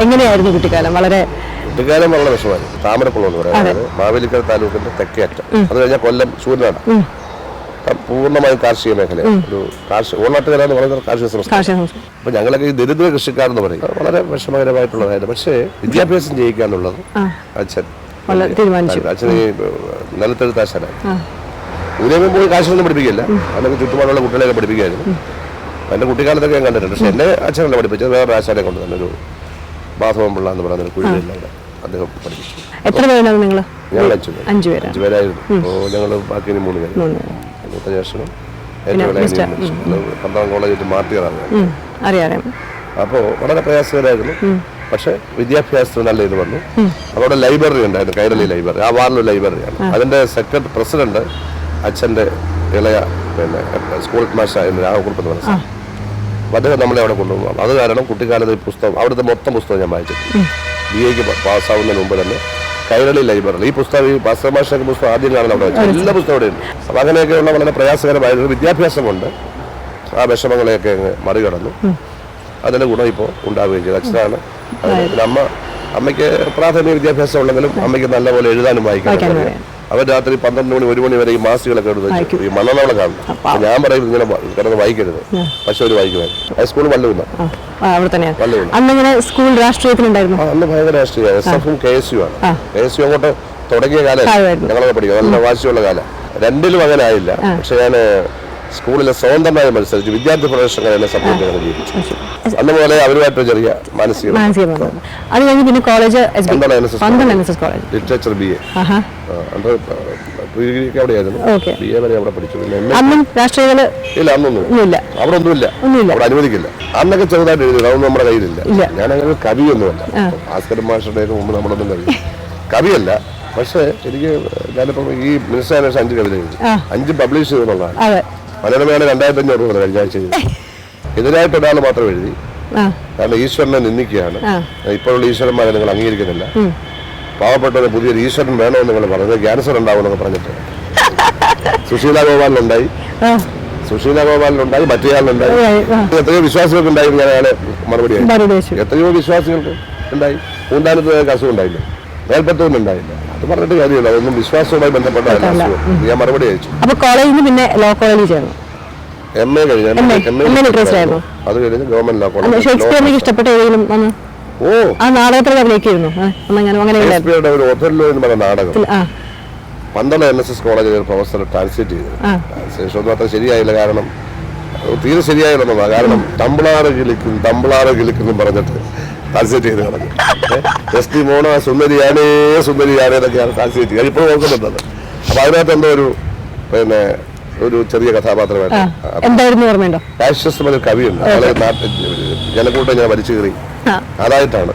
എങ്ങനെയായിരുന്നു കുട്ടിക്കാലം? വളരെ വിഷമമായി. താമരക്കുളം എന്ന് പറയുന്നത് മാവേലിക്കര താലൂക്കിന്റെ തെക്കേ അറ്റം. അത് കഴിഞ്ഞാൽ കൊല്ലം സൂര്യനാട് പൂർണ്ണമായും കാർഷിക മേഖല. ഒരു ഓണാട്ടുകര എന്ന് പറയുന്നത് കാർഷിക സംസ്ഥാനം. അപ്പൊ ഞങ്ങളൊക്കെ ഈ ദരിദ്ര കൃഷിക്കാരെന്ന് പറയും. വളരെ വിഷമകരമായിട്ടുള്ളതായിരുന്നു. പക്ഷേ വിദ്യാഭ്യാസം ചെയ്യിക്കാന്നുള്ളത് അച്ഛൻ ഈ നിലത്തെഴുത്താശാനാണ്. ഇതിനൊന്നും പോയി കാശൊന്നും പഠിപ്പിക്കില്ല. അതൊക്കെ ചുറ്റുപാടുള്ള കുട്ടികളെയൊക്കെ പഠിപ്പിക്കായിരുന്നു. എന്റെ കുട്ടിക്കാലത്തൊക്കെ ഞാൻ കണ്ടിട്ടുണ്ട്. പക്ഷെ എന്നെ അച്ഛനല്ല പഠിപ്പിച്ചത്, വേറൊരു ആശാനെ കൊണ്ട് തന്നെ ഒരു മാധവൻ പിള്ള എന്ന് പറയുന്ന ഒരു കുഴിയിലാണ് അദ്ദേഹം പഠിപ്പിച്ചു. എത്ര പേരാണ് നിങ്ങൾ? ഞങ്ങൾ 5 പേരായിരുന്നു. അപ്പോൾ ഞങ്ങൾ ബാക്കി 3 പേര്. മൂത്ത ജ്യേഷ്ഠനും ഏറ്റവും 12ാം കോളേജിൽ മാർട്ടിയറാണ്. അപ്പോൾ വളരെ പ്രയാസകരമായിരുന്നു. പക്ഷെ വിദ്യാഭ്യാസത്തിന് നല്ല ഇത് വന്നു. അവിടെ ലൈബ്രറി ഉണ്ടായിരുന്നു, കൈരളി ലൈബ്രറി. ആ വാർഡിലെ ലൈബ്രറിയാണ്. അതിന്റെ പ്രസിഡന്റ് അച്ഛന്റെ ഇളയ സ്കൂൾ മാഷായിരുന്നു രാഘവക്കുറുപ്പ് എന്ന് പറഞ്ഞ. അപ്പൊ അദ്ദേഹം നമ്മളെ അവിടെ കൊണ്ടുപോകും. അത് കാരണം കുട്ടിക്കാലത്ത് പുസ്തകം അവിടുത്തെ മൊത്തം പുസ്തകം ഞാൻ വായിച്ചിട്ടുണ്ട്. BA പാസ്സാവുന്നതിന് മുമ്പ് തന്നെ കൈരളി ലൈബ്രറി ഈ പുസ്തകം, ഈ ഭാസ്കര മാഷൊക്കെ പുസ്തകം ആദ്യം കാണാൻ അവിടെ വെച്ചാൽ എല്ലാ പുസ്തകം അവിടെ ഉണ്ട്. അപ്പൊ അങ്ങനെയൊക്കെയുള്ള വളരെ പ്രയാസകരമായൊരു വിദ്യാഭ്യാസം കൊണ്ട് ആ വിഷമങ്ങളെയൊക്കെ മറികടന്നു. അതിന്റെ ഗുണം ഇപ്പോൾ ഉണ്ടാവുകയും ചെയ്തു. അച്ഛനാണ്. അമ്മയ്ക്ക് പ്രാഥമിക വിദ്യാഭ്യാസം ഉണ്ടെങ്കിലും അമ്മയ്ക്ക് നല്ലപോലെ എഴുതാനും വായിക്കാനും. അവർ രാത്രി 12 മണി 1 മണി വരെ ഈ മാസികളൊക്കെ എടുത്ത് ഈ മണ്ണെണ്ണകളെ കാണും. ഞാൻ പറയും ഇങ്ങനെ കിടന്ന് വായിക്കരുത്. പക്ഷെ ഒരു വായിക്കുമായിരുന്നു. ഹൈസ്കൂൾ വള്ളുവില്ല. അന്ന് ഭയങ്കര രാഷ്ട്രീയ SF-ഉം KSU ആണ്. KSU അങ്ങോട്ട് തുടങ്ങിയ കാലം ഞങ്ങളൊക്കെ പഠിക്കുക. നല്ല വാശിയുള്ള കാലം. രണ്ടിലും അങ്ങനെ ആയില്ല. പക്ഷെ ഞാൻ സ്കൂളിലെ സ്വതന്ത്രമായി മത്സരിച്ച് വിദ്യാർത്ഥി പ്രവേശനം എന്നെ സപ്പോർട്ട് ചെയ്യാൻ ജീവിച്ചു. അന്ന് പോലെ അവരുമായിട്ട് ചെറിയ മാനസിക ലിറ്ററേച്ചർ BA അവിടെയായിരുന്നു. BA വരെ അവിടെ പഠിച്ചു. ഇല്ല, അന്നൊന്നും അവിടെ ഒന്നുമില്ല. അവിടെ അനുവദിക്കില്ല. അന്നൊക്കെ ചെറുതായിട്ട് എഴുതി. അതൊന്നും നമ്മുടെ കയ്യിലില്ല. ഞാൻ അങ്ങനെ കവിയൊന്നുമല്ല. ഭാസ്കര മാഷയുടെ മുമ്പ് നമ്മളൊന്നും കവിയല്ല. പക്ഷെ എനിക്ക് ഞാനിപ്പം ഈ മിനിസ്റ്റർ 5 കവിത എഴുതി. 5 പബ്ലിഷ് ചെയ്തെന്നുള്ളതാണ്. മനോരമയാണ് 2500 രൂപ കഴിഞ്ഞ ആഴ്ച ചെയ്തു. എതിരായിട്ട് ഒരാൾ മാത്രം എഴുതി. കാരണം ഈശ്വരനെ നിന്ദിക്കുകയാണ്. ഇപ്പോഴുള്ള ഈശ്വരന്മാരെ നിങ്ങൾ അംഗീകരിക്കുന്നില്ല. പാവപ്പെട്ടവരെ പുതിയൊരു ഈശ്വരൻ വേണമെന്ന് നിങ്ങൾ പറഞ്ഞത് ക്യാൻസർ ഉണ്ടാവുമെന്നൊക്കെ പറഞ്ഞിട്ട് സുശീല ഗോപാലിനുണ്ടായി, മറ്റേയാളിനുണ്ടായി. എത്രയോ വിശ്വാസികൾക്ക് ഉണ്ടായി. ഞാൻ അയാളെ മറുപടി എത്രയോ വിശ്വാസികൾക്ക് ഉണ്ടായി. പൂന്താനത്ത് അസുഖം ഉണ്ടായില്ല, മേൽപ്പത്തൂരിനുണ്ടായില്ല. അത് പറഞ്ഞിട്ട് കാര്യമില്ല. അതൊന്നും വിശ്വാസവുമായി ബന്ധപ്പെട്ട ഞാൻ മറുപടി അയച്ചു. MA കഴിഞ്ഞു. അത് കഴിഞ്ഞ് ഗവൺമെന്റ് ലോ കോളേജ്. ഒരു ഒഥല്ലോ എന്ന് പറഞ്ഞ നാടകം പന്തളം NSS കോളേജിൽ പ്രൊഫസർ ട്രാൻസ്ലേറ്റ് ചെയ്തു. ട്രാൻസ്ലേഷൻ ഒന്നും അത്ര ശരിയായില്ല. കാരണം തീരെ ശരിയായില്ലെന്നതാണ്. കാരണം തമ്പിളാറ് കിളിക്കും പറഞ്ഞിട്ട് ട്രാൻസ്ലേറ്റ് ചെയ്ത് കളഞ്ഞു. ST മോണ സുന്ദരിയാണേ എന്നൊക്കെയാണ് ട്രാൻസ്ലേറ്റ് ചെയ്യുക. ഇപ്പോൾ നോക്കുന്നുണ്ടത്. അപ്പൊ അതിനകത്ത് എന്തോ ഒരു ചെറിയ കഥാപാത്രമായിട്ട് കവിയുണ്ട്. ജനക്കൂട്ടം ഞാൻ വലിച്ചു കയറി. അതായിട്ടാണ്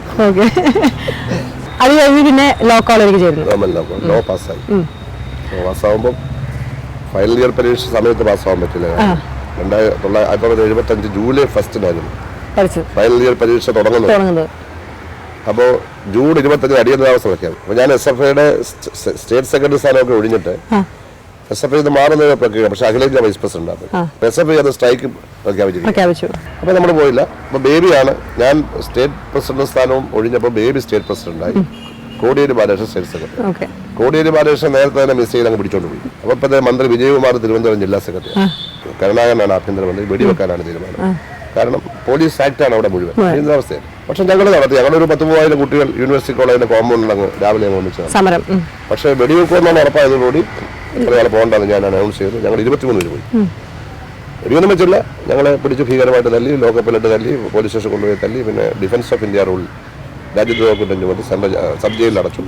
ലോ പാസ്സായി. പാസ്സാവുമ്പോൾ ഫൈനൽ ഇയർ പരീക്ഷ സമയത്ത് പാസ്സാവാൻ പറ്റില്ല. 1975 ജൂലൈ 1-നായിരുന്നു ഫൈനൽ ഇയർ പരീക്ഷ തുടങ്ങുന്നത്. അപ്പോൾ ജൂൺ 25 അടിയന്തരാവസ്ഥ വയ്ക്കാം. അപ്പോൾ ഞാൻ SFIയുടെ സ്റ്റേറ്റ് സെക്രട്ടറി സ്ഥാനമൊക്കെ ഒഴിഞ്ഞിട്ട് SFI മാറുന്ന പ്രക്രിയ. പക്ഷെ അഖിലേന്ത്യാ വൈസ് പ്രസിഡന്റ് ആണ്. SFI അത് സ്ട്രൈക്ക് പ്രഖ്യാപിച്ചു. അപ്പൊ നമ്മൾ പോയില്ല. അപ്പൊ ബേബിയാണ്. ഞാൻ സ്റ്റേറ്റ് പ്രസിഡന്റ് സ്ഥാനവും ഒഴിഞ്ഞപ്പോൾ ബേബി സ്റ്റേറ്റ് പ്രസിഡന്റായി. Kodiyeri Balakrishnan state secretary. കോടിയേരി ബാലകൃഷ്ണൻ നേരത്തെ തന്നെ മിസൈൽ അങ്ങ് പിടിച്ചോണ്ട് പോയി. അപ്പൊ ഇപ്പോഴത്തെ മന്ത്രി വിജയകുമാർ തിരുവനന്തപുരം ജില്ലാ സെക്രട്ടറി. കരുണാകരനാണ് ആഭ്യന്തരമന്ത്രി. വെടിവെക്കാനാണ് തീരുമാനം. കാരണം പോലീസ് ആക്ടാണ് അവിടെ മുഴുവൻ. അടിയന്തരാവസ്ഥയാണ്. പക്ഷെ ഞങ്ങൾ നടത്തി. ഞങ്ങളൊരു 10,000 കുട്ടികൾ യൂണിവേഴ്സിറ്റി കോളേജിന്റെ കോമ്പൗണ്ടിൽ അങ്ങ് രാവിലെ ഒന്നിച്ചു. പക്ഷെ വെടിവെക്കുമെന്നാണ് ഉറപ്പായതോടുകൂടി ഒരാളെ പോകണ്ടെന്ന് ഞാൻ അനൗൺസ് ചെയ്തു. ഞങ്ങൾ 23 പേര് പോയി. വെടിയൊന്നും വെച്ചില്ല. ഞങ്ങളെ പിടിച്ച് ഭീകരമായിട്ട് തല്ലി, ലോക്കപ്പിലിട്ട് തല്ലി, പോലീസ് സ്റ്റേഷൻ കൊണ്ടുപോയി തല്ലി. പിന്നെ ഡിഫൻസ് ഓഫ് ഇന്ത്യ റൂൾ രാജ്യദ്രോഹ കുറ്റം ചുമത്തി സബ് ജയിലിൽ അടച്ചു.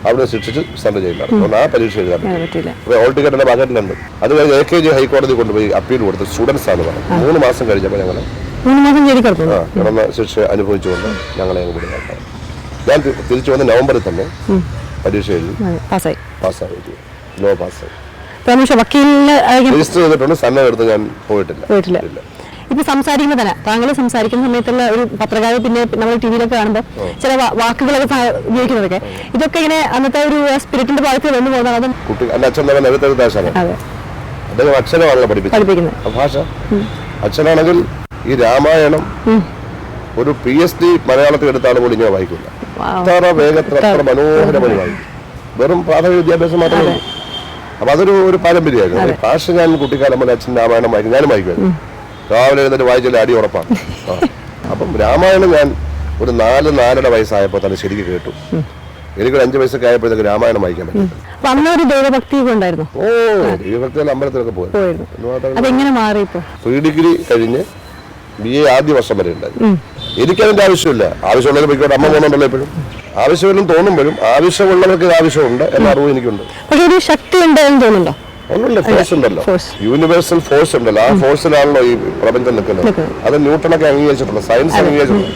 അവിടെ ശിക്ഷിച്ച് സെൻട്രൽ ജയിലിൽ അടച്ചു. അതുകൊണ്ട് ആ പരീക്ഷ എഴുതാൻ പറ്റില്ല. അപ്പോൾ ഹോൾ ടിക്കറ്റിന്റെ പാക്കറ്റിലുണ്ട്. അത് കഴിഞ്ഞ് AKG ഹൈക്കോടതി കൊണ്ടുപോയി അപ്പീൽ കൊടുത്ത് സ്റ്റുഡൻസ് ആണ് പറഞ്ഞത്. 3 മാസം കഴിഞ്ഞപ്പോൾ ഞങ്ങൾ കിടന്ന ശിക്ഷ അനുഭവിച്ചുകൊണ്ട് ഞങ്ങളെ അങ്ങ് കൂടി നടത്താം. ഞാൻ തിരിച്ചു വന്ന് നവംബറിൽ തന്നെ പരീക്ഷ എഴുതി പാസ്സായി. ലോ പാസ്സായി. രജിസ്റ്റർ ചെയ്തിട്ടുണ്ട്. സന്നദ്ധ എടുത്ത് ഞാൻ പോയിട്ടില്ല. ഇപ്പൊ സംസാരിക്കുമ്പോൾ തന്നെ താങ്കൾ സംസാരിക്കുന്ന സമയത്തുള്ള ഒരു പത്രക്കാരെ പിന്നെ നമ്മൾ ടിവിയിലൊക്കെ കാണുമ്പോൾ ചില വാക്കുകളൊക്കെ ഉപയോഗിക്കുന്നതൊക്കെ ഇതൊക്കെ ഇങ്ങനെ അന്നത്തെ ഒരു സ്പിരിറ്റിന്റെ ഭാഗത്ത് വന്നു പോകുന്നതാണ്. എന്റെ അച്ഛൻ അദ്ദേഹം അച്ഛനാണല്ലോ പഠിപ്പിക്കുന്നത് ഭാഷ. അച്ഛനാണെങ്കിൽ ഈ രാമായണം ഒരു PhD മലയാളത്തിൽ എടുത്താണ് പോലും ഇങ്ങനെ വായിക്കില്ല. അത്ര വേഗത്തിൽ അത്ര മനോഹരമായി വായിക്കും. വെറും പ്രാഥമിക വിദ്യാഭ്യാസം മാത്രമേ ഉള്ളൂ. അപ്പൊ അതൊരു പാരമ്പര്യമായിരുന്നു. ഭാഷ ഞാൻ കുട്ടിക്കാലം പോലെ അച്ഛൻ രാമായണം വായിക്കും, ഞാനും വായിക്കുമായിരുന്നു. രാവിലെ എഴുന്നേറ്റ് വായിച്ചാൽ അടി ഉറപ്പാണ്. അപ്പം രാമായണം ഞാൻ ഒരു 4-4.5 വയസ്സായപ്പോൾ തന്നെ ശരിക്കും കേട്ടു. എനിക്കൊരു 5 വയസ്സൊക്കെ ആയപ്പോഴത്തേക്ക് രാമായണം വായിക്കാൻ പറ്റും. ദൈവഭക്തി ഉണ്ടായിരുന്നു. ഓ, ദൈവഭക്തിയിൽ അമ്പലത്തിലൊക്കെ പോയിരുന്നു. പ്രീ ഡിഗ്രി കഴിഞ്ഞ് BA ആദ്യ വർഷം വരെ ഉണ്ടായിരുന്നു. എനിക്കതിന്റെ ആവശ്യമില്ല. ആവശ്യമുള്ളവർ പോയിക്കോട്ടെ, അമ്മ പോകുന്നുണ്ടല്ലോ എപ്പോഴും. ആവശ്യമില്ലെന്ന് തോന്നുമ്പോഴും ആവശ്യമുള്ളവർക്ക് ആവശ്യമുണ്ട് എന്ന അറിവ് എനിക്കുണ്ട്. ഒരു ശക്തി ഉണ്ടെന്ന് തോന്നുന്നുണ്ടോ? ഒന്നുമില്ല, ഫോഴ്സ് ഉണ്ടല്ലോ, യൂണിവേഴ്സൽ ഫോഴ്സ് ഉണ്ടല്ലോ. ആ ഫോഴ്സിലാണല്ലോ ഈ പ്രപഞ്ചം നിൽക്കുന്നത്. അത് ന്യൂട്ടണൊക്കെ അംഗീകരിച്ചിട്ടുള്ളത്, സയൻസ് അംഗീകരിച്ചിട്ടുള്ളത്.